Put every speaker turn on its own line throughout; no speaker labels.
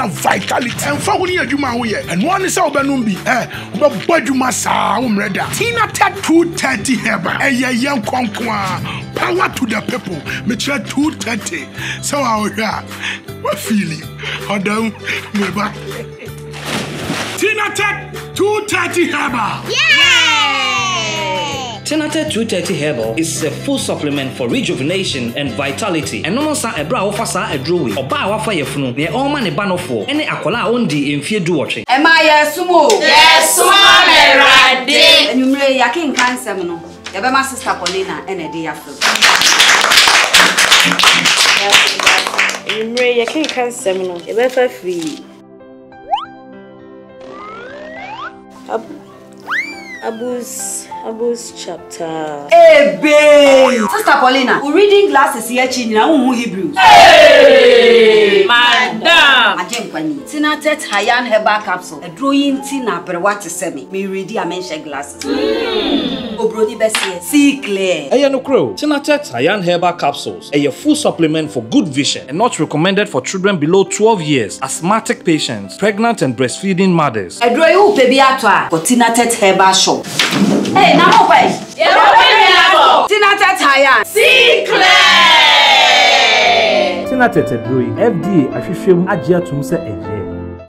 na vitality emfa ho ne adwuma ho ye eno one se obenum bi obebɔ adwuma saa umreda Kinaata 230 heba yen konkwa power to the people me try 230 so ahwa what feeling odam me ba Kinaata 230 heba
Kinaata 230 Herbal is a full supplement for rejuvenation and vitality. And no more sa ebra ofa sa edrowi. Oba wafa yefunu. Ne oma ne banofo. Ene akola ondi emfie du watching.
Ema yesumo. Yesuma merade. Enumre yakin kansem no. Yebe ma sister Paulina ene de yafro.
Enumre yakin kansem no. Yebe fa free. Abus chapter.
Ebe! Sister Paulina, we reading glasses here chini na unhu Hebrew.
Hey! Madam!
Ajenkwani. Kinaata Hayan Herbal Capsule. Edroyin ti na perewate semi. Me ready amenche glasses. Obroni besi see clear.
No crow. Kinaata Hayan Herbal Capsules. A full supplement for good vision and not recommended for children below 12 years, asthmatic patients, pregnant and breastfeeding mothers.
Edroyi u pebi atwa for Kinaata Herbal Shop. Hey, now what? Kinaata Hayan. See clear.
Kinaata Edroyi FDA ahwehwem agye atum se eje.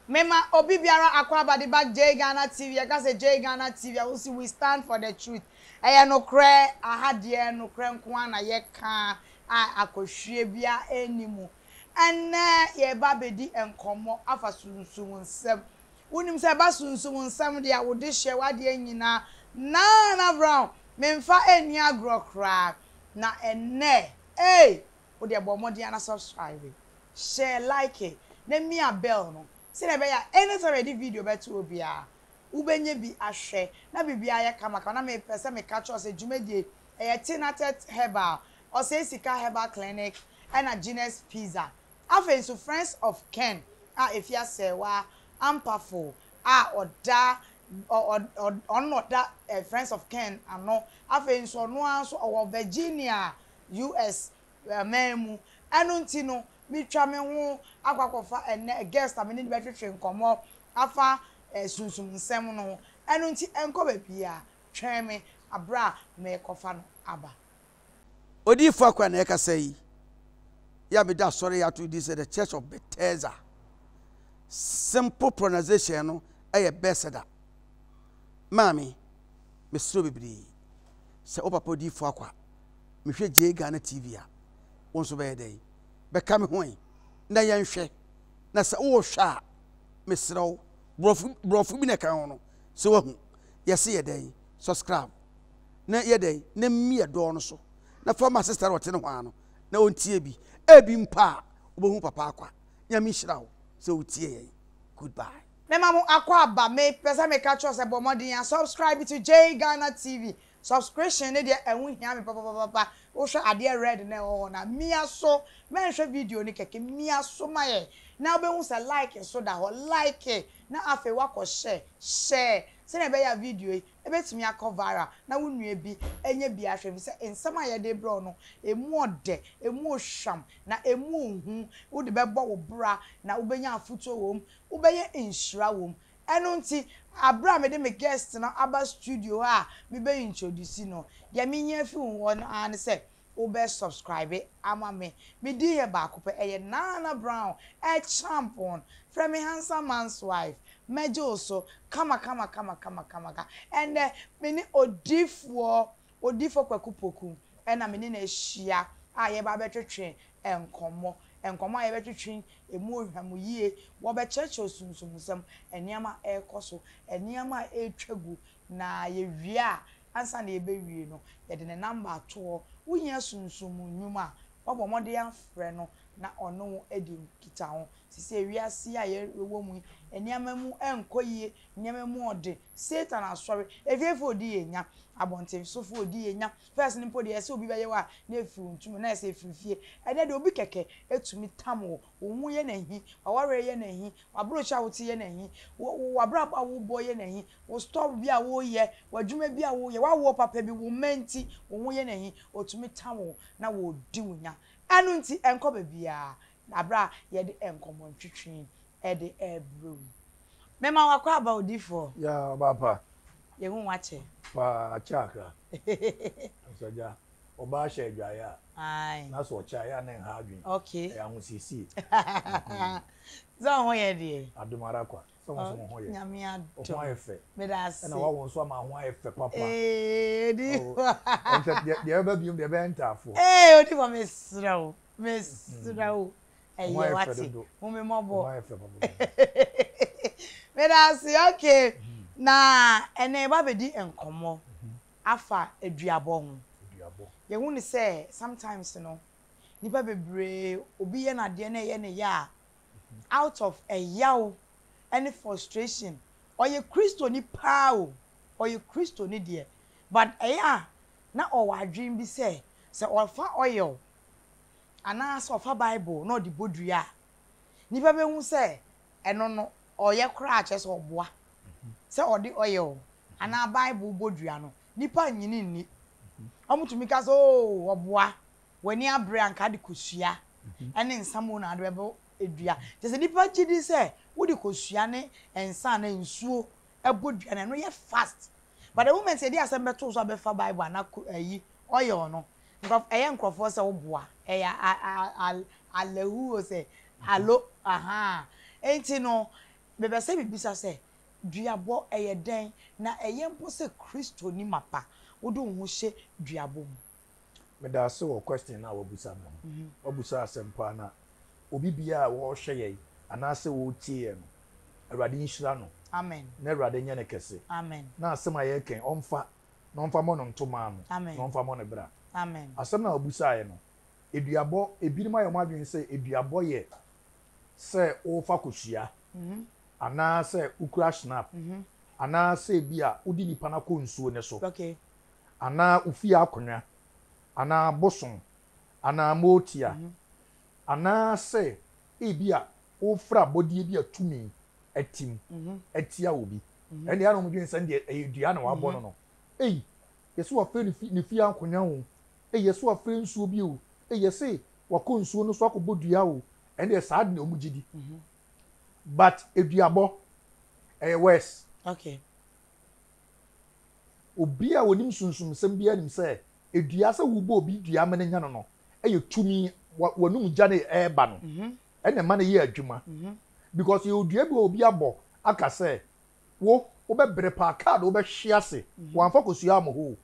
Mema obi biara akwaba the back J Ghana TV. I can say J Ghana TV. I will see we stand for the truth. I no cry. I had no cry. Kwana ye can. I akoshie bia enimu. And ye babedi enkomo afa sunsun nsem. Unim se ba sunsun nsem dia wo de hye wade nyina. Na brown. Memfa eni agrokra. Na enne. Hey. Wo de bomodi ana subscribe. Share like it. Then me a bell no. See na be ya anytime ready video beto obia. Ubenye bi ahwe na bibia ya kamaka na me pese me catch us ejumedie Kinaata Herbal or say Sika Herbal Clinic and a Genius Pizza. Afen so Friends of Ken if ya say wa ampafo oda or not that Friends of Ken ano afen so no anso or Virginia US memu anunti no mi twa me ho akwakofa ene guest amene be twetwe nkomo afa sunsum nsem no anunti enko ba bia twen me abra me kofa no aba
odifo akwa na ekasa yi ya be da sorry ya to this the Church of Bethesda simple pronunciation no eye Bethesda mami me so bibiri se opapa odifo akwa me hwe J Ghana TV a wonso be dey be kam hoin na yenhwe na se wo hwa mesrew brofu bi na kan no se wahu yesi yedey subscribe na yedey na mi edo no so na former sister wote ne ho ano na ontie bi ebi mpa obohu papa akwa nyame hirawo se otie yen goodbye
mema mu akwa aba me pesa me catch us ebomodin and subscribe to J Ghana TV subscription ne de enhu hia me papa wo hwe ade red na ho na mia so men hwe video ni keke mia so maye na obehu se like so da ho like na afa wako share se na be ya video e betimi akọ viral na wonua bi enye bi ahwe se ensam aye de bro no emu ode emu ohwam na emu ohu wo de bebo wo bra na ubenya afuto wom ubeye inshira wom eno nti abra me de me guest na aba studio a me be introduce no ya me nya fi won an se ube subscribe ama me di here ba ko pe eye Nana Brown champion from me handsome man's wife mejo so kama and me ni odifo kwakupoku na me ni na hia a ye ba betwetwe enkomo a ye betwetwe emu ohwamu yie wo be cheche osunsumsam eniama ekoso eniama etwagu na ye wia ansa na ebe wie no ye de ne number to wunya sunsumu nyuma obomode ya frɛ no na ono edi kita ho sisi wiase a ye wo mu eniama mu enkoyie eniama mu ode Satan asɔre efiefo odi yenya abonte sofo odi yenya first ni podi ese obi beye wa na efi ntum na ese efifie ede de obi keke etumi tam wo hu ye na hi aware ye na hi abrocha wote ye na hi wabra wo boy ye na hi wo stop bi a wo ye wadwuma bi a wo ye wa wo papa bi wo menti wo hu ye na hi otumi tam wo na wo di wonya anu nti enko ba bia abra ye de enkomo ntwetwe ede ebro mema wakwa aba odifo
ya baba
ye hu wache
pa chakra soja oba she dwaya
ai
na so cha ya na ha adwen
okay
ya hu sisi
zo ho ye de
adumara kwa so mo ho ye
nyame ado
ho efe
me da se
na wa won so ma ho efe papa
di
en de ba bium de be ntafo
odifo mesrawo eye wati mo me mobo
ho efe papa
me da se okay na ene ba be di enkomo afa aduabo ho ye hu ni say sometimes no nipa bebre obi ye na de na ye ne ya out of a yaw any frustration or ye Christo ni pao or ye Christo ni de but na o wa dream bi say ofa oil ana so ofa bible no di bodua nipa be hu say eno no o ye kra ache so oboa say o di oil ana bible bodua no nipa nyini ni amutumi ka so oboa wani abre anka de kosua ene nsamo na de bebo edua je nipa gidi say wo de kosua ne ensa na nsuo ebodua na no ye fast but the moment dey asem beto so abefa bible na ayi oil no because nkrofo say oboa alehu o say alo enti no bebe say bibisa say duabo den na mpo say Kristo ni mapa wodo hu hye duabo mu
me da so wo question na wo busa me wo busa asempa na obi bia wo hye ye anase wo tie no awrade nhira no
amen
na awrade nya ne kese
amen
na asem aye ken omfa no mfa mo no ntoma no
amen
no mfa mo ne bra
amen
asem na wo busa ye no eduabo ebinim ayo madwen se eduabo ye se wo fa kosua ana se ukura snap ana se bia udi nipa na ko nsuo ne so
okay
ana ufi akonwa ana bosom ana motia ana se ebia ofra bodie bia tumi etim etia obi ene ya no mdwen se de edua na wabɔ no no yeso wa fe ni fi akonwa wo yeso wa fe nsuo bi o yese wakɔ nsuo no so akɔbɔ dua o ene sa de omu gidi but eduabɔ west
okay
obi a wonim sunsum sem bia nim se edua se wubo obi dua mane nya no no tumi wonum gya ne eba no ene ma ne ye adwuma because ye odua bi obi abɔ aka se wo bebre pa card wo be hye ase wanfa kosua amoho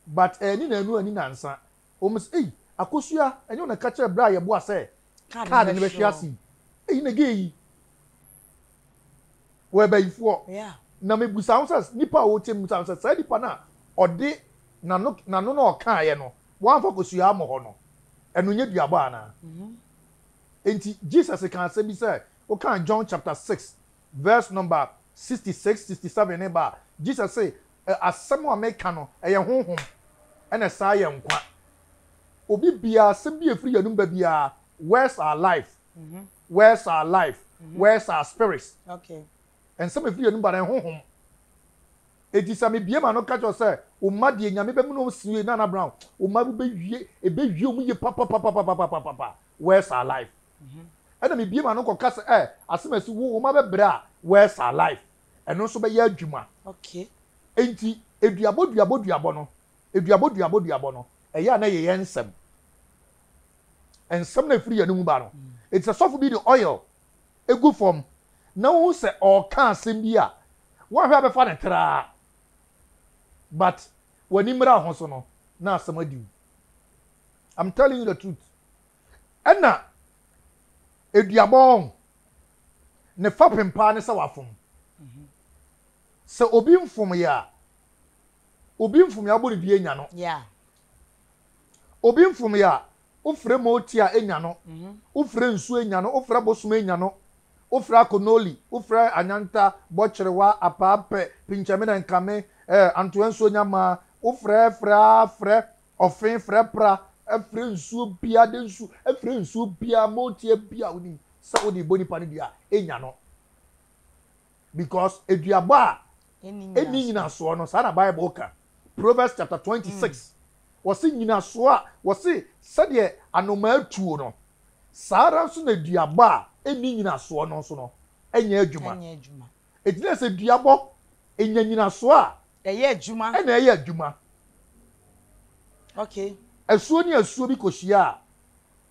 but ni na anu ani nansa o mus akosua enyo na ka kire bra ye bo ase card ne be hye ase na gei we be ifo na me busa answers nipa wo tem busa answers say nipa na ode nano na oka ye no wanfa kosua amoho no enu nya duabo ana enti Jesus can say bi say o kan John chapter 6 verse number 66 67 neba Jesus say asem wa meka no eye honhom ena sa ye nkwa obi bia asem bi efiri yanum ba bia where's our life where's our life where's our spirits
okay
and some efiri yanum ba na honhom edisa me bia ma no ka cho say o ma de nyame be mu no siwe na brown o ma be wie e be wie o mu ye papa where's our life ena me bia ma no ko ka say asem asi wo o ma be bra where's our life eno so be ya adwuma
okay
enti eduabo no eduabo no eya na ye yensem ensem na free yanum ba no it's a soft be the oil egu form na wo se o ka asem bi a wo hwa be fa ne tra but wani mra ho so no na asem adi I'm telling you the truth ena eduabo ne fa pempa ne se wafom se obi mfom ya bo ne die nya no
yeah
obi mfom ya ofre motia enya no ofre nsu enya no ofre bosum enya no ofre akonoli ofre anyanta bocherewa apape pinchame nkame antoenso nya ma ofre frɛ ofin frɛ pra efre nsu bia de nsu efre nsu bia motia bia oni sa odi boni pani dia enya no because eduabo a eni nyina so no sa na Bible ka Proverbs chapter 26 wasi nyina so a wasi sade anoma atuo no sara so na eduabo a eni nyina so no so no enya adwuma etina se duabo enya nyina so a
eye adwuma
ena eye adwuma
okay
asuo ni asuo bi kohia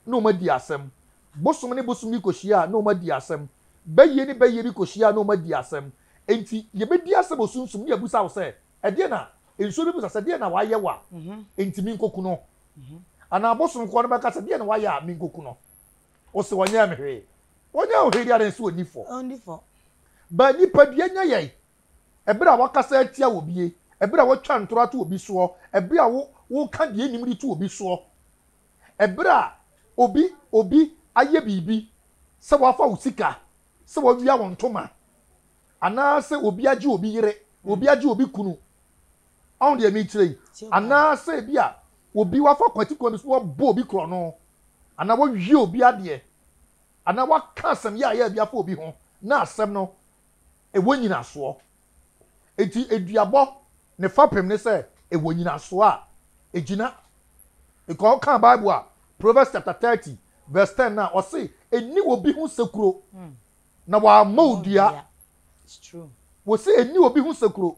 no ma di asem bosom ni bosom bi kohia no ma di asem baye ni baye bi kohia no ma di asem enti ye be di asem osunsum ni abusa wo se ede na ensuo bi busa se de na waye wa enti mi nkoku no ana bosom ko no be ka se de na waye a mi nkoku no o se wonya me hwe wonya o hwe dia den se oni fo ba ni padua nya ye ebra wakasa atia obie ebra wo twa ntoro ato obi so ebra wo ka de enim ri to obi so ebra obi aye bibi se wafa usika se wo wia won toma ana se obi age obi yire obi age obi kunu on de mi tire ana se bia obi wafa kwati ko mi so bo obi kro no ana wo wie obi ade ana wa ka asem ya bia fa obi ho na asem no e wonyina so eti eduabo ne fapem ne se e wonyina so a ejina e ko kan Bible a Proverbs chapter 30 verse 10 na o say eni obi hu sekuro na wa maudua
it's true
wo say eni obi hu sekuro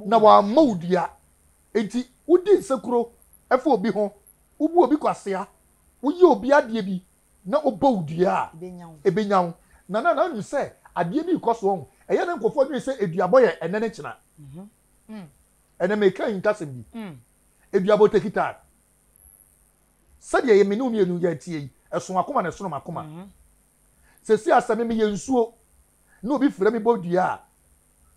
na wa maudua enti wudi sekuro efa obi ho ubu obi kwasea uyi obi ade bi na obawdua ebenyawo na nu say ade bi koso ho eye na nkofo dwen say eduabo ye enene kina ene meka intasem bi eduabo tekita sade ye menu mienu ya tie eson akoma na sono makoma sesi asame me ye nsuo na obi frɛ me bodua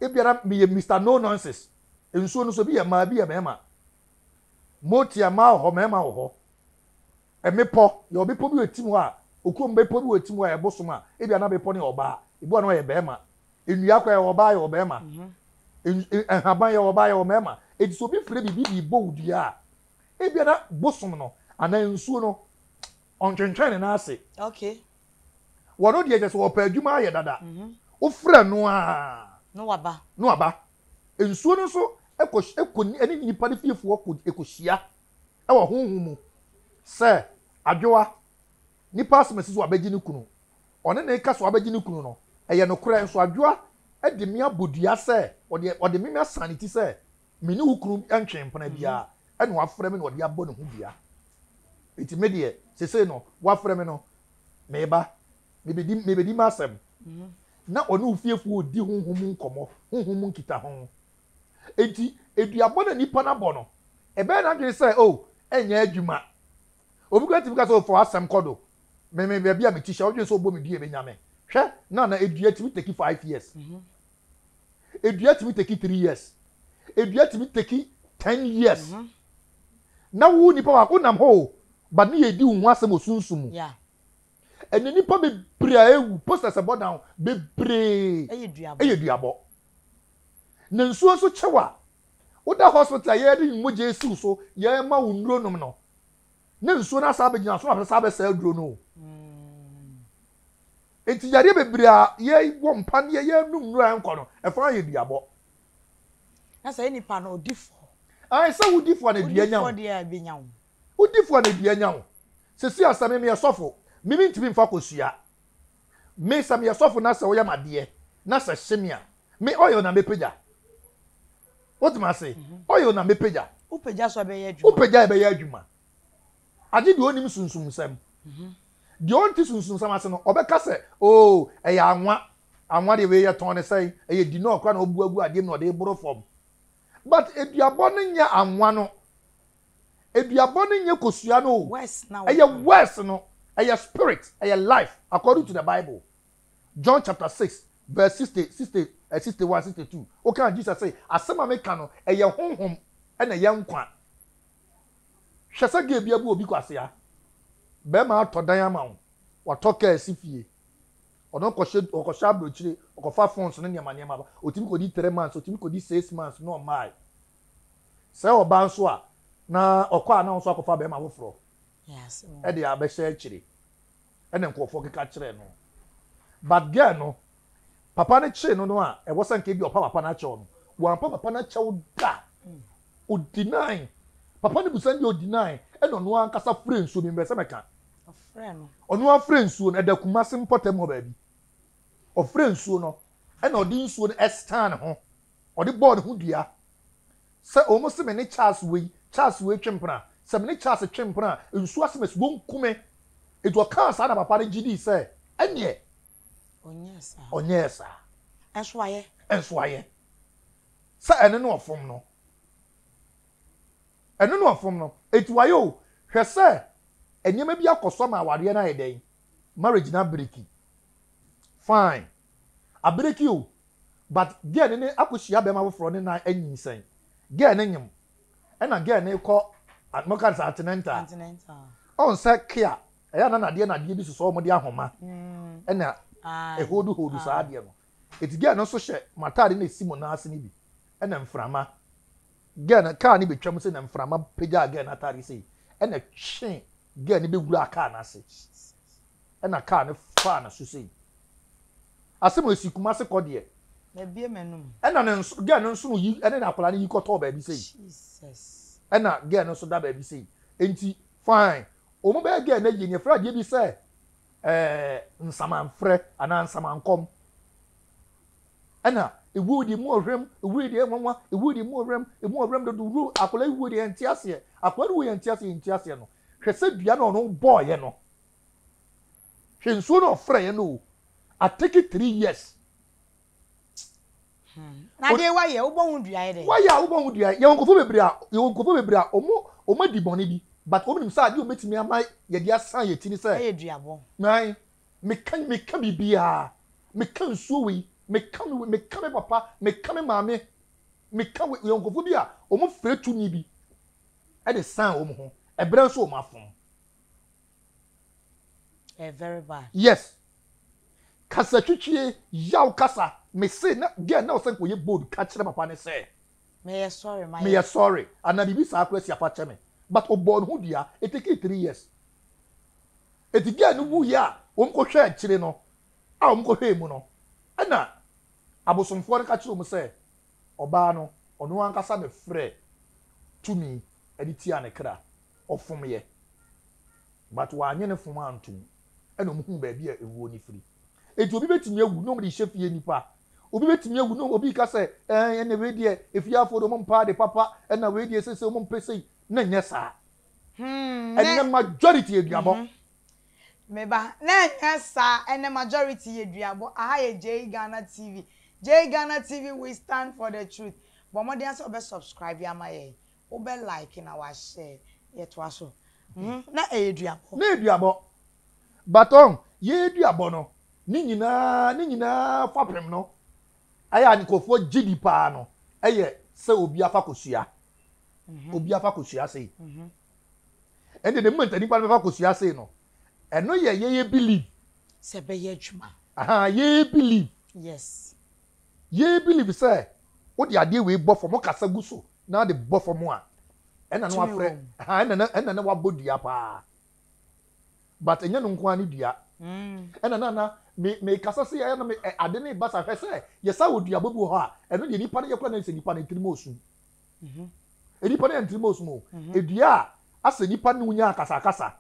ebiara me ye Mr No Nonsense nsuo no so bi ye ma bi ye mema motia ma ho mema ho emepo ye obi po bi wetim ho a okuom be po bi wetim ho a ebosom a ebia na be po ne oba ebu na ye bema enua kwa ye oba ye obema enhaban ye oba ye omema edi so bi frɛ bi bodua ebia na bosom no ana nsuo no ontwentwen na ase
okay
wono de je so opa adwuma aye dada wo frɛ no a
no waba
nsuo no so ekoni eni nipa de fiefo ko ekohia e wo honhom mu se adwoa nipa asmesi so abegi ne kunu one na eka so abegi ne kunu no eye no kura nso adwoa e de me abodua se ode me sanity se me ne wukuru antwen mpana bia e no afrɛ me no ode abɔ ne ho bia iti medie sese no wafrɛ me no meba mebedi masem na onu ufiefo odi honhom nkomo honhom nkita ho enti eduabo na nipa na bɔ no ebe na dwe say oh enya adwuma obi kwati bi ka so for asem kodo me bia me tisha odwe so obo me die be nyame hwɛ na edua timi take 5 years edua timi take 3 years edua timi take 10 years na wu nipa wa ko nam ho ba ne yedi hu asem osunsumu ene nipa be bra ewu posters about down be bre eyeduabo na nsuo so chewa woda hospital ye de moje esi so ye ma wunuro nom no na nsuo na sa be gina so na sa be sa aduro no enti yare be bra ye wo mpa ne ye num nuro enko no e fa yeduabo
na sa nipa no odifo
ai sa wudifo na dua nyawo wudifo na dua nyawo sesi asame me yesofo mimi ntimi mfa kosua me sam yesofo na se wo yamade na se hemia me oyo na mepeja what ma say oyo na mepeja
upeja so be ye adwuma
upeja be ye adwuma ade de onim sunsum sam de onti sunsum sam ase no obeka se oh eya anwa de we ye ton ne say eye di no okra na obuagu ade no de boro form but eduabo no nya anwa no eduabo no nya kosua no eye west no eye spirit eye life according to the Bible. John chapter 6 verse 61 62 okay Jesus say asema meka no eye honhom e na ye nkwa hwese ge bia bu obi kwase ya be ma atodan ama wo watoka asifie ono okosha brochire okofa phones no niam ba otimi kodi 3 months otimi kodi 6 months no mai se oba nso a na okwa na nso akofa be ma wofro
yes
e de abehye akire ene nkofo keka kire no but girl no papa ne kire no a e wosan ke bi opa papa na kire no wan papa na kire da o deny papa ne busan di o deny e no no ankasa free nso bi mbese meka
friend
ono afre nsuo no eda kumase mpotem ho baabi ofre nsuo no e na odi nsuo no estan ho odi board ho dua se omo se me ne Charles we twempra se me ne Charles twempra nsuo ase mes wonkume edo kan sa na papa ne gidi se ene onyesa ensoaye sa ene no ofom no etuayo hwe se enyema bi akoso ma aware na yeden marriage na breaki fine abreki o but girl ne akoshia be ma foforo ne na anyinsen girl ne nyem e na girl ne ko atmokan sa antinenta on se kia e ya na de bi so mo de ahoma e na e hodu sa de no eti girl no so hye matade na simo na ase ni bi e na mframa girl na car ni betwam se na mframa pega girl na tare se e na twen girl ni be wura car na ase e na car ne fa na so se asemo esikuma se kodie
na bie menum
e na ne girl no so yi e na akola ni yi koto ba bi se Jesus e na girl no so da ba bi se enti fine o mo be girl na yi ne fra de bi se nsamanfre ana nsamankom ana ewudi mo hwem ewudi enwanwa ewudi mo hwem do ru akola ewudi entiase akola ru entiase no hwese dua no no boy no hwensuo no frɛ no I take it 3 years
na de waye wo bon dua de
waye wo bon dua ye wonkofo bebre a omo di bɔne bi but omo nim sa ade o metimi ama ye dia san ye tini sɛ
ye dua bɔ
nai me kan bibia me kan nsuo wi me kan me papa me kan me maame me kan ye wonkofo bi a omo frɛ tu ni bi e de san omo ho e bre nso omo afom
very bad
yes kasa twitwie yaw kasa me say na girl na osan ko ye bold ka kire papa ne say
me sorry
me sorry ana bibi sa akwasi apa cheme but obon hu dia it take 3 years eti girl no wu ya o mko hwe akire no a o mko hwe mu no ana abosomfo ne ka kire mu say oba no ono ankasa me frɛ tumi edi tia ne kra ofom ye but wa anye ne fom antum ana mu hu ba bia ewu oni firi eti obi betimi awu no mde hye nipa obi betimi awu no obi ka se ene we die efia afo do mpa de papa ena we die sese mo mpese na nya sa ene majority eduabo
meba na nya sa ene majority eduabo aha ye J Ghana TV we stand for the truth but mo dey so be subscribe ya ma ye o be like na wa share ye to aso na eduabo
baton ye eduabo no ni nyina fapem no aya nkofo gidi pa no eye se obi afa kosua sei ende de moment ani pa afa kosua sei no eno ye believe
se be ye adwuma
ye believe
yes
ye believe say wo de ade we bɔ fo kasa guso na de bɔ fo mo a ena no afre ena na wabodua pa but enya no nko ani dua ena na me kasa se ya na me ade ne basa hwɛ sɛ yesa wodua bobu hɔ a eno de nipa ne yekɔ na se nipa ne tirimo osu nipa ne tirimo osu mo edua ase nipa ne unya akasa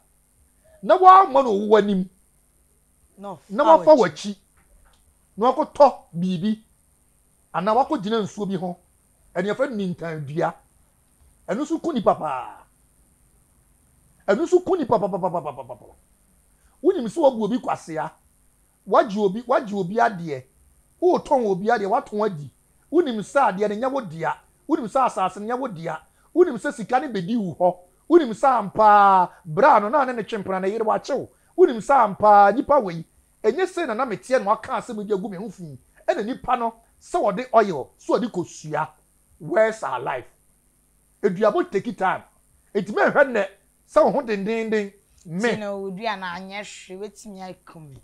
na wa ma no wo anim na wa fa wachi na wakɔtɔ bibi ana wakɔ gina nsuo bi ho ene yɛfɛ nintan dua eno so kuni papa wonim so wabu obi kwasea waji obi ade wo ton obi ade waton adi wonim sa ade ne nya wodia wonim sa asase ne nya wodia wonim sa sika ne bedi wu ho wonim sa ampa bra no na ne twempra na yire wachew wonim sa ampa nipa wei enye se na metie no aka asem di agu me ho fi ena nipa no se wode oil so wode kosua where's our life eduabo take time etime hwe ne se ho dendenden me
no odua na anya hwe wetimi akomi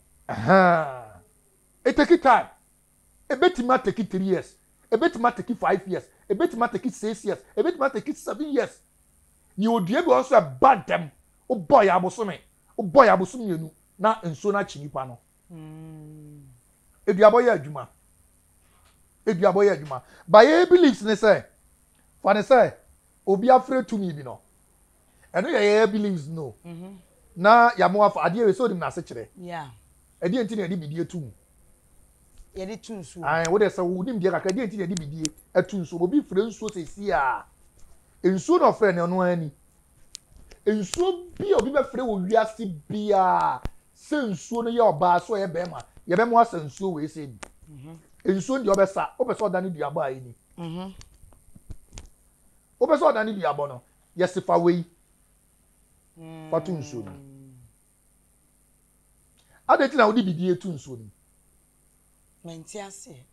it take time ebetima take 3 years ebetima take 5 years ebetima take 6 years ebetima take 7 years ni odua bi also bad them o boy abosome enu na enso na chinipa no eduabo ye adwuma ba ye beliefs ne say for ne say obi afre to me bi no eno ye beliefs no na ya mo afa ade we so dim na se kire
yeah
ade enti na ade bidie tum
ye de tu nsuo
ai wo de se wo dim die kakra ade enti na ade bidie atu nsuo obi fire nsuo sesi a nsuo no fire ne ono ani nsuo bi obi be fire wo wiase bia se nsuo no ye oba so ye be ma ye be mo asa nsuo we se nsuo ndi obesa obesa odane duabo ayi ni obesa odane duabo no yesifa we fatu nsuo no adeti na wodi bidie tu nsuo no
menti ase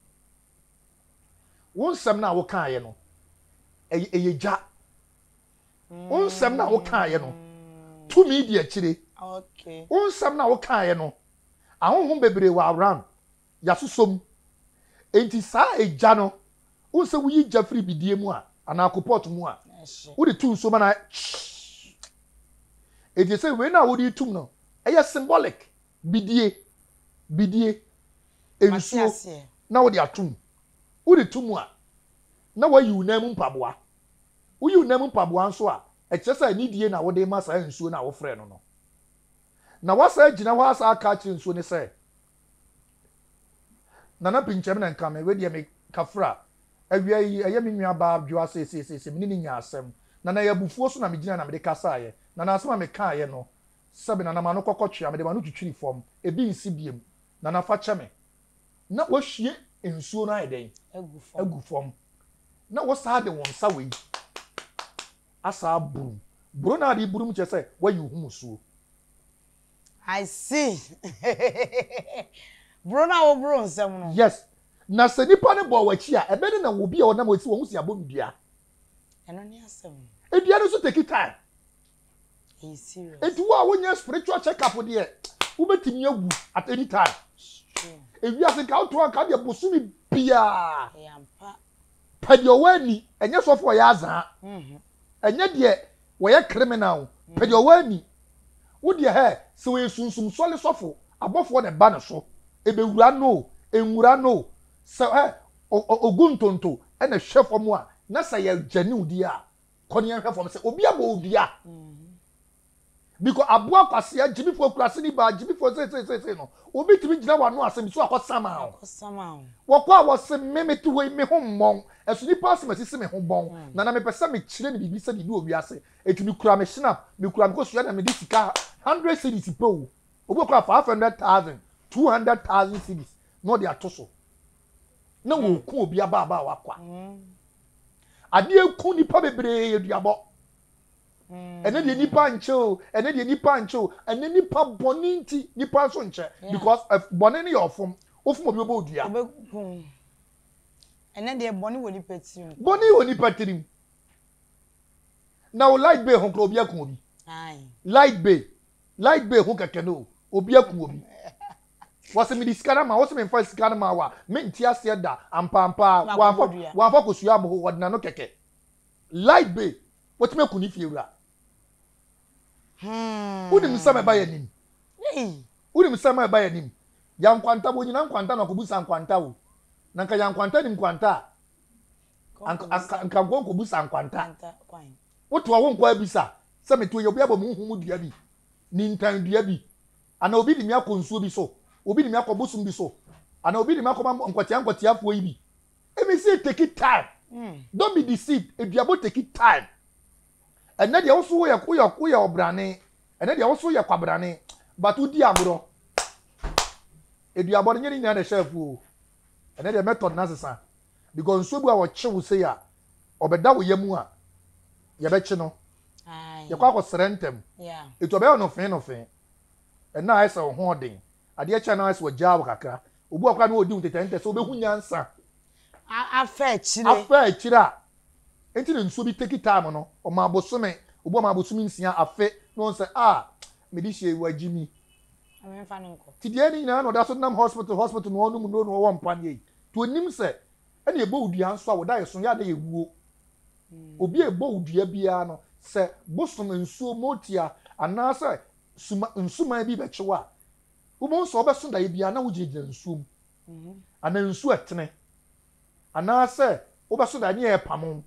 won sem na wo kaaye no eyeja won sem na wo kaaye no tu mi di akire
okay
won sem na wo kaaye no ahonhom bebre wa around yasosom enti saa eja no won se wo yi jafri bidie mu a ana akopot mu a wo de tu nsuo ma na enti se we na wo di tum no eye symbolic bidie ensuo na wo de atum wo de tum a na wa yi unam mpaboa wo yi unam mpaboa nso a ekese ni die na wo de ma saa nsuo na wo frɛ no no na wasa gina wa asa aka kire nsuo ne sɛ nana pinchem na nka me we de me kafra awia yi eye me nua ba adwo se me ni nya asɛm nana ya bufuo so na me gina na me de kasa ye nana asɛm me ka ye no sɛbe nana ma no kokotwea me de ma no twitwiri fam ebi nsi biem nana fa kyeme na wo hwie nsuo no ayeden agu fam na wo saa de won sa we asa buru na de buru mu che sɛ wa yi humusuo
I see bro na wo bro nsɛm no
yes na se nipa ne bo wachi a ebe ne na wo bi a wona mo si wo si abomdua
ɛno ne asɛm
edua no so take time
is serious
etu wa wonya spiritual check up de wo betimi agu at any time ewia se ka to aka de bosumi bia
yampa
pedi owani enye sofo ya azan enye de wo ye criminal pedi owani wo de he se we sunsum sole sofo abofo ne ba ne so ebewura no enwura no se oguntonto ena hwefo mu a na se ye jani udi a kone ye hwefo se obi abo odua because aboa kwase a jibifo kurase ni ba jibifo se no obi timi gina wa no asem so akosama wokwa wose memeti we me ho mmon esu ni pass masisi me ho bon na me pese me kire ni bibi se bibi obi ase etimi kura me snap me kura me ko suya na me disika 100 cedis pe o obi kura 500,000 200,000 cedis no de atoso na wo ku obi aba wakwa ade eku nipa bebre eduabo ene de nipa nche ene nipa boni nti nipa so nche because boni ne ofum obi obo odua
ene de boni woni patirim
na o light bay hon kro obi akun obi light bay hon keke no obi akun obi wase mi diskana ma wase me fa diskana ma wa me nti ase da ampa wa fa kosu abo wodna no keke light bay what me kuni fiewura unim sama ba yanim unim sama ba yanim yankwanta bo nyina nkwanta na kobusa nkwanta wo nanka yankwanta nim kwanta anka gonko busa nkwanta woto wo nkwa bisa se meto ye obi abo mu humu dua bi ni ntan dua bi ana obi di mi akonsuo bi so obi di mi akobusum bi so ana obi di mi akoma nkwatia afo yi bi emi say take it time don't be deceived eduabo take it time ene de wo so ye obrane ene de wo so ye kwabrane but udi agro eduabo nyeri nya na chef o ene de method na sesa because nso bu a wo che wo say a obeda wo yamu a ye be che no ye kwa ko serentem etu obe no fin ena ai se wo ho den ade che na ai se wo jawo kakra obu akwa na odi utetente so obehu nyansa
afa
chire a enti ne nso bi take time no o ma bosome obu ma bosome nsia afe no se me di hye wagimi
amenfa no nko
ti de ni na no da so nam hospital no onu mu no wo mpan ye to onim se ene ebo udua nso a wo da yeso ya da yewuo obi ebo udua bia no se bosom nsuo motia anase nsuma bi bechewa wo mo nso obeso da ye bia na wo gye nsuo ana nsuo etene anase obeso da nye pamon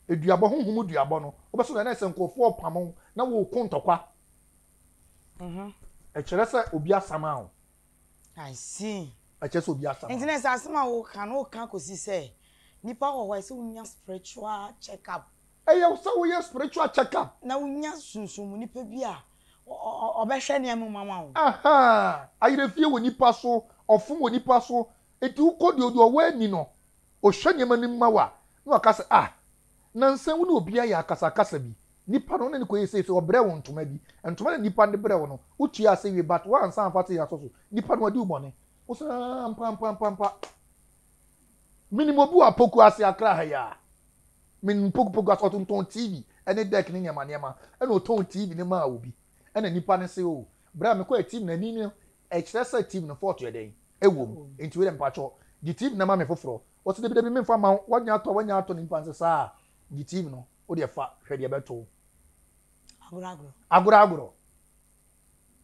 eduabo honhom duabo no obeso da na se nkofo pamon na wo kontokwa kyerɛ sɛ obi asama o
I see
kyerɛ sɛ obi asama
internet asama wo kan kosi sɛ nipa ho ho sɛ unya spiritual check up
ɛyɛ sɛ wo yɛ spiritual check up
na unya sunsum nipa bi a obɛhwɛ ne mu mama wo
aha ayire fie wo nipa so ɔfom wo nipa so eti wo kɔ de ɔwɔ ani no ɔhwɛ nneɛma no ma wa na waka sɛ na nsɛm wo ne obi ayɛ akasakasa bi nipa no ne ko yɛ sɛ ɔbrɛ wo ntoma bi ntoma na nipa ne brɛ wo no wotua ase wie but wa ansa amfa te yaso so nipa no ɔde wo bɔne wo sɛ mpa minimum bi wa poku ase akra ha ya minimum poku ase ɔtontɔn tv ɛne deck ne nneɛma ɛna ɔtɔn tv ne ma obi ɛna nipa ne sɛ o brɛ me kɔ team na ni no ɛkyerɛ sɛ team no fort yɛ den ɛwom nti we dem patcho di team na ma me foforo wɔte de bi me mfa ma wanya atɔ nipa nse saa di team no wo de fa hwɛ de bɛto agoragoro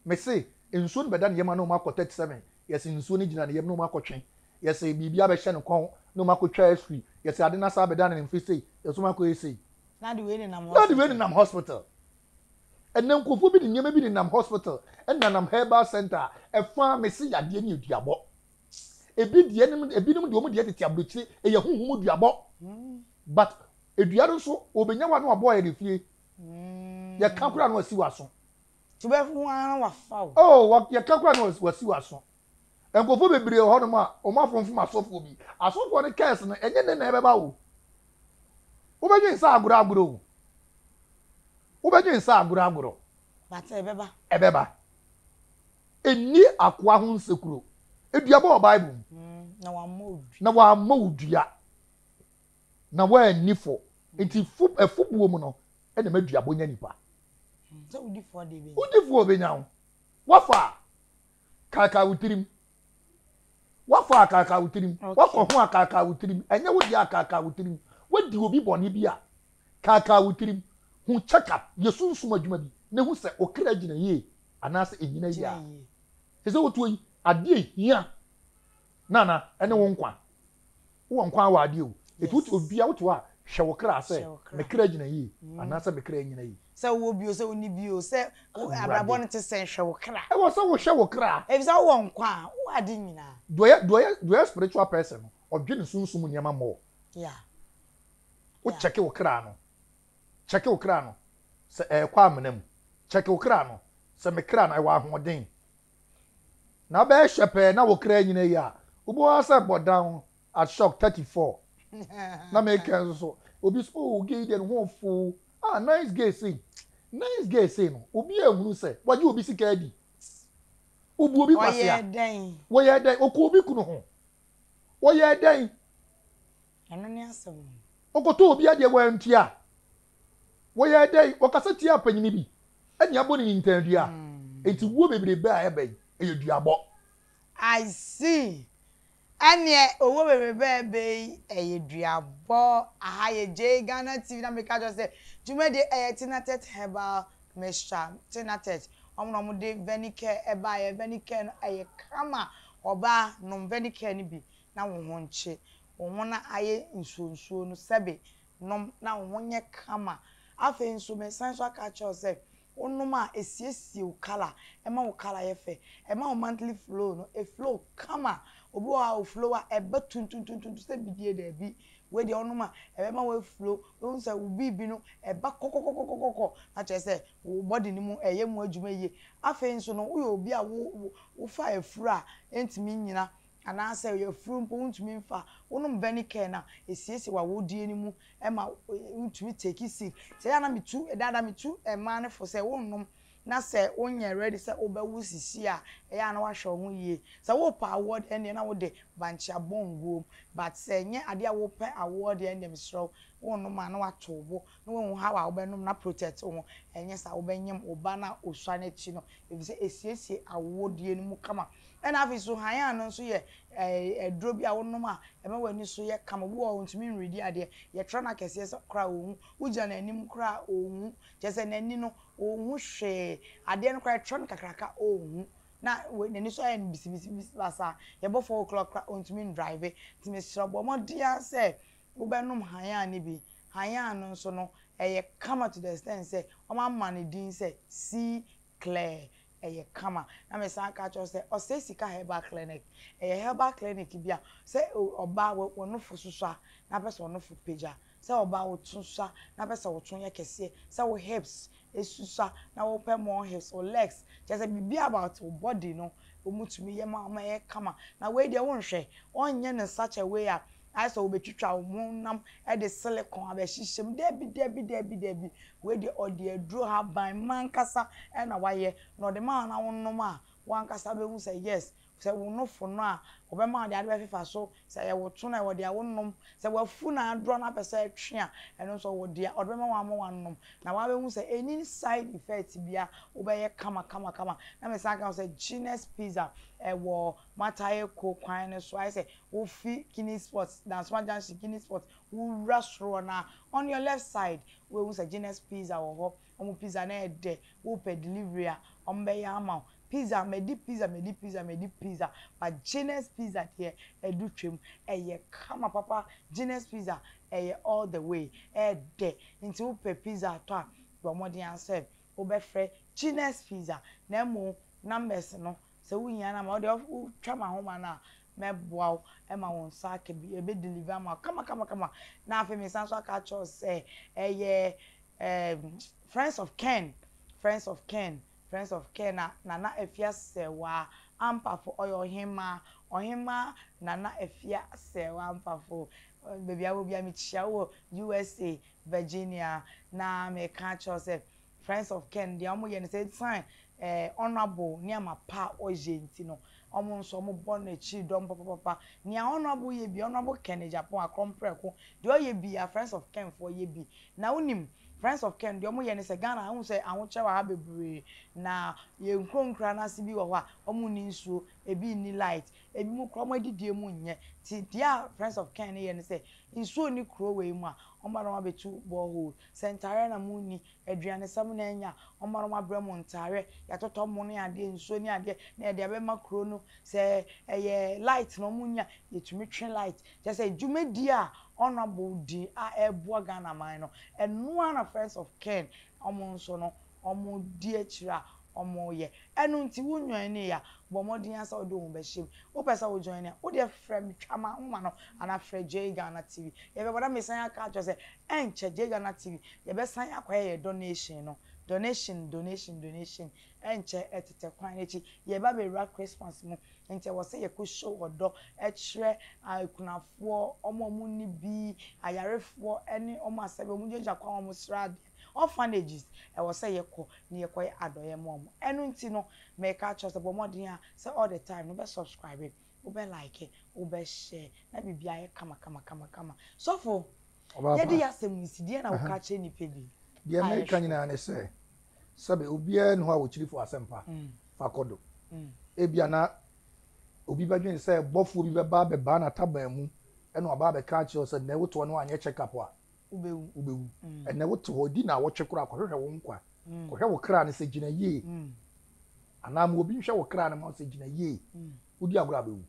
me se nsuo no bɛda ne yɛma no ma akɔ 37 yɛse nsuo no gyina ne yɛm no ma akɔtwe yɛse biribi abɛhyɛ ne kɔn no ma akɔtwa asui yɛse ade na saa bɛda ne mfi sei yɛso ma akɔ esei
na de we ne
nam hospital ɛnna nkɔfo bi de nneɛma bi de nam hospital ɛnna nam herbal center ɛfa me se yadeɛ ne aduabɔ ebi nom de ɔmo deɛ tete aburokyire ɛyɛ huhum aduabɔ but aduado nso obenya wa no abɔ yɛ de fie yɛ ka kura no wasi waso
tubɛfu ara wa fa
o yɛ ka kura no wasi waso nkɔfo bebree hɔ no ma ɔmo afɔmfom asɔfo bi asɔfo ne kɛs no ɛnyɛ ne na ɛbɛba wo wobɛgye nsa agorɔ wobɛgye nsa agorɔ
bata
ɛbɛba ɛni akoa ho nsekuro eduabɔ wɔ bible na wamma odua na waani fo nti ɛfubuo mu no ɛna maduabɔ nya nipa
sɛ udifo
obenya wo wafa kaka wutirim wakɔ ho akaka wutirim ɛnyɛ wo dia akaka wutirim wadi obi bɔne bi a kaka wutirim hu check up yesunsum adwuma bi na hu sɛ okra gyina yie anaasɛ enyina yie a sɛ wotuo yi ade hia nana ɛne wo nkwa wo nkwa wa ade o etu obi a woto a hwɛ wo kra sɛ me kra gyina yie anaasɛ me kra nyina yie
sɛ wo bio sɛ oni bio sɛ abrabɔ no te sɛ hwɛ wo kra
ɛwɔ sɛ wo hwɛ wo kra
ebisa wo nkwa wo ade nyina
doye spiritual person ɔdwe ne sunsum nneɛma mmɔ wo check wo kra no sɛ ɛkɔ amena mu check wo kra no sɛ me kra no ɛwɔ ahoɔden na bɛɛ hwɛ pɛɛ na wo kra nyina yi a obo sɛ bɔ down at shock 34 na me kan so obi so gay den ho fo nice gay say no obi ehunu sɛ waje obi sika adi obu obi kwasia wo ye den okɔ obi kunu ho wo ye den
ɛno ne asɛm
okoto obi ade wa ntua wo ye den okasa tia panyini bi ani abo ne ntandua enti wo bebrebe a ɛbɛn ɛyɛ duabɔ
I see ane owo bebe eye duabɔ aha ye J Ghana TV na make just say jume de Tinatet herbal mixture Tinatet omo de venicare eba ye venicare no eye kama oba no venicare ni bi na wo ho nche wo ho na aye nsuonsuo no sebe nom na wo ho nye kama afa nso me sanso aka cho say onum a esiesie wo kala ema wo kala ye fe ema wo monthly flow no e flow kama obi wa flow a ebe tuntun se bidie da bi we de onum a ebe ma we flow won say wo bibi no eba kokokokokoko na che say wo body ni mu eye mu adwuma ye afa nso no wo obi a wo fa efuru a entimi nyina ana say ye furu mpo ntumi mfa wonum venicare na esiesie wa wodie ni mu ema ntumi take it say na metu edada metu ema ne fo say wonum na say onye ready say obawu sisi a eya na wa hwe ho yie say wo pa award ene na wo de bancha bongo but say nye ade a wo pa award ene dem sro wonum ma na wa tobo na wo ha wa obenum na protect wo enye sa obenyem oba na osua na chi no ebi say esiesie award ye ni mu kama ena afi so han no so ye edro bi a wonum a ema wani so ye kama wo ntumi nredi ade ye tra na kese so kra ohun uja na anim kra ohun je se nani no ohun hwe ade no kra tra kakraka ohun na nani so en bisibisi basa ye bo 4 o'clock kra ntumi drive ntumi srobo mo dia se wo benum han ne bi han no so no eye kama to the extent say o ma man din say see clear eye kama na me san ka cho say o say sika herbal clinic herbal clinic bia say oba wo no fo susu a na pese ono fo peja say oba wo tun sha na pese wo tun ye kese say wo hips esusa na wo pe more hips or legs just be about your body no omutumi ye ma ye kama na we de won hwe onye ne such a way a I saw betwitwa wo nam e de silicone abehihim debi we de ode aduro ha ban man kasa e na waye no de man na wonnom a wan kasa be hu say yes say wo no fo no a obema de ade be fifa so say ye wo to na wo de wonnom say wafu na aduro na pese atwe a eno so wo de obema wa mo wannom na wa be hu say any side effect bia obeye kama na me say say Genius Pizza wo mataye ko kwan ne so I say wo fi kini sports dance one dance kini sports wo restaurant na on your left side we hu say Genius Pizza wo ho omo pizza na e de wo pe delivery a ombe ya ama pizza medi pizza but Genius Pizza there edu twem eye kama papa Genius Pizza eye all the way de into wo pe pizza to a bo modern answer wo be frɛ Genius Pizza na mo numbers no se wunya na ma o twa ma ho ma na meboa e ma won sa ke bi e be deliver ma kama na afi me san so aka cho say friends of Ken na efia sewa ampa for oyo ohima na efia sewa ampa for baby I will be a chia USA Virginia na me ka cho say friends of Ken the omo ye say sign honorable near my pa ojenti no omo nso omo born na chi dom papa near honorable ye bi honorable Ken Japan akompreko the ye bi a friends of Ken for ye bi na unim friends of Ken the omo ye say Ghana hu say ahoche wa ha bebre na ye nkronkra na sibi wo ha omo ni nsuo ebi ni light ebi mu kro mo didie mu nye ti dia friends of Ken ye say nsuo ni kro we mu a omba no abetu borehole sentare na mu ni aduane sam na anya omba no abramo ntare ya toto mu ne ade nsuo ni ade na ade abe makro no se light no mu nya yetumi twen light je say dwumedi a honorable di a eboa Ghana man no eno ana friends of Ken omo nso no omo di akira omo ye enu nti wunwan ne ya bo modin asa odo hu be him wo pesa wo join ne wo de frem twama homa no ana frɛ J Ghana TV ye be boda mesan aka cho say enche J Ghana TV ye be san akwaye donation no donation enche etete kwan echi ye ba be rock Christmas mu enche wo say ye ko show odo ekire akunafo omo mu ni bi ayarefo ene omo asebe mu jeja kwa omo srad orphanages e wo say ye ko ni ye ko adoye mom enu nti no make a choose bo modin a say all the time no be subscribe wo be like wo be share na bibia ye kama so for ye di asem nsidie na wo ka che ni pedi
die America nyina ne say sabe obia no a wo chiri fo asempa fa kodo ebia na obi badwen say bofo bi be ba na taban mu e no aba be ka che say na wo to no anye check up a ubewu ene wo to hodi na wo twekura akohwehwe wo nkwa kohwe wo kra ne se gina ye anam obi hwe wo kra ne ma se gina ye udi agora bewu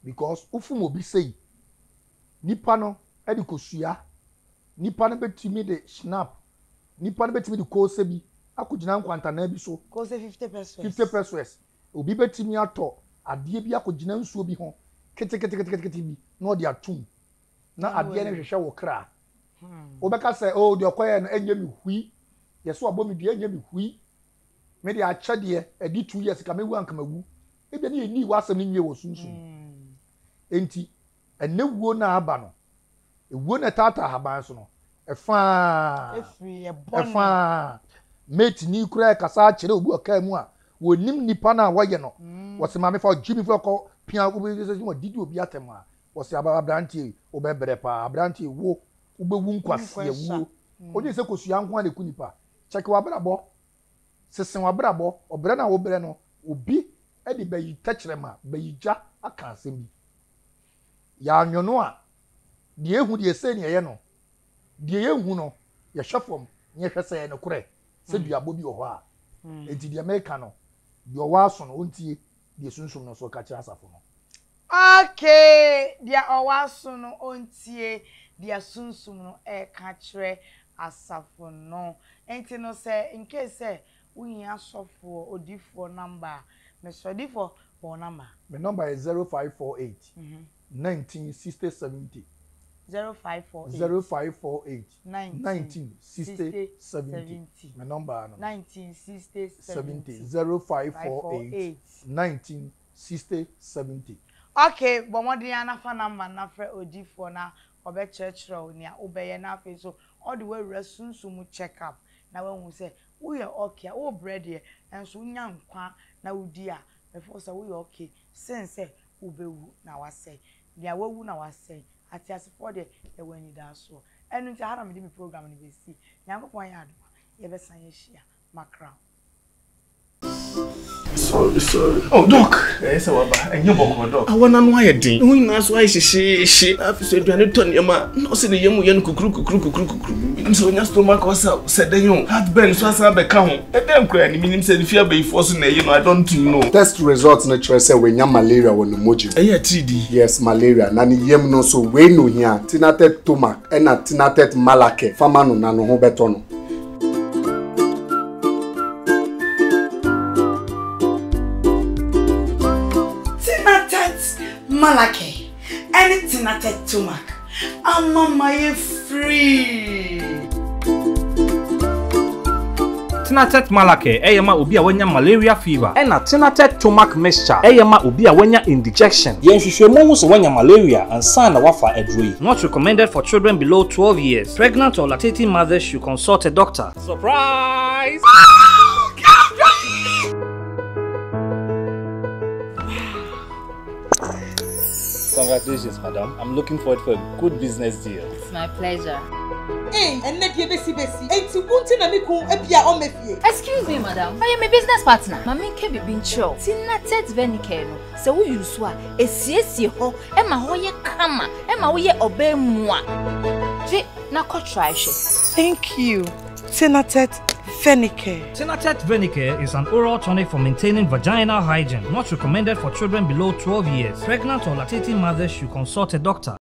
because ufum obi sei nipa no e di kosua nipa no betimi de snap nipa no betimi de kose bi akogina nkwanta na bi so
kose 50%.
50% obi betimi ato ade bi akogina nsuo bi ho kete bi na odi atum na ade ne hwehwe wo kra obeka say oh de okoye no enye mi hui yeso abo mi de enye mi hui me de achade e di 2 years ka mewu ankamagu e bi na eni wasam ni nwie wo sunsun enti enewuo na aba no ewuo na tata haban so no efa mate ni kura kasa kire obu oka mu a wonim nipa na waye no wose ma me fa jimi fo ko pia obi se mo didi obi atem a wose abrantie obebere pa abrantie wo ubewu nkwase ewu onye se kosua nko na kunipa check wa brabo sesen wa brabo obre na wo bre no obi e di bayi tachrema bayija aka asem bi ya anwono a de ehu de ese ne ye no de ehu no ye hwefom nye hwese ne kure se duabo bi ho a enti de America no de owa aso no ontie de sunsun no so ka kira asafo no
okay de owa aso no ontie dia sunsum no ka kire asafo no enti no say in case say we are so for ODURO number. Mr. ODURO for number.
My number is 0548 1960 70. 0548 1960 70. My number
1960
70. 0548 1960 70.
Okay, but what the anafa number na for ODURO na obe church row nia obeye na fe so all the way resunsumu check up na when we say we are okay o bread here and so nya nkwa na udi a before say we okay since say ubewu na wase dia wawu na wase ati asefo de e wani da so enu nti hara me di program ni be si nyankopon ya adoma ye be san ye hia makra.
Sorry. Oh, Doc. Yes, and you walk, Doc. I want to know anything. Who knows why she. I've said, do I need to tell you, ma? No, see the young kukru. So, your stomach was out, said the young. Had been so as I become. And then, crying, meaning said, if you are forcing, I don't know.
Test results natural say when you malaria when the moji.
Yeah, 3D.
Yes, malaria. Nani yem no so we no here. Tinatet tomac, and a tinatet malake. Famano nano hobetono.
Malake, anything at a tumak. I'm free.
Tinatet malake, eyama ubia wenya malaria fever. Ena tinatet tomac mixture, eyama ubia wenya indigestion.
Yenhwehwemu so wenya malaria and sana wafa edrui. Not recommended for children below 12 years. Pregnant or lactating mothers should consult a doctor. Surprise! Congratulations, madam. I'm looking forward for a good business deal.
It's my pleasure.
Hey, and let you besi. Ain't you wanting a miku epia on me fie?
Excuse me, madam. I am a business partner. Mami can be being chill. Tinatet venikeno. So we use wa esiesi ho. Emma hoye kama. Emma hoye obe mwa. Je, na ko try she.
Thank you. Tinatet Fenicare.
Tinatet Venicare is an oral tonic for maintaining vaginal hygiene. Not recommended for children below 12 years. Pregnant or lactating mothers should consult a doctor.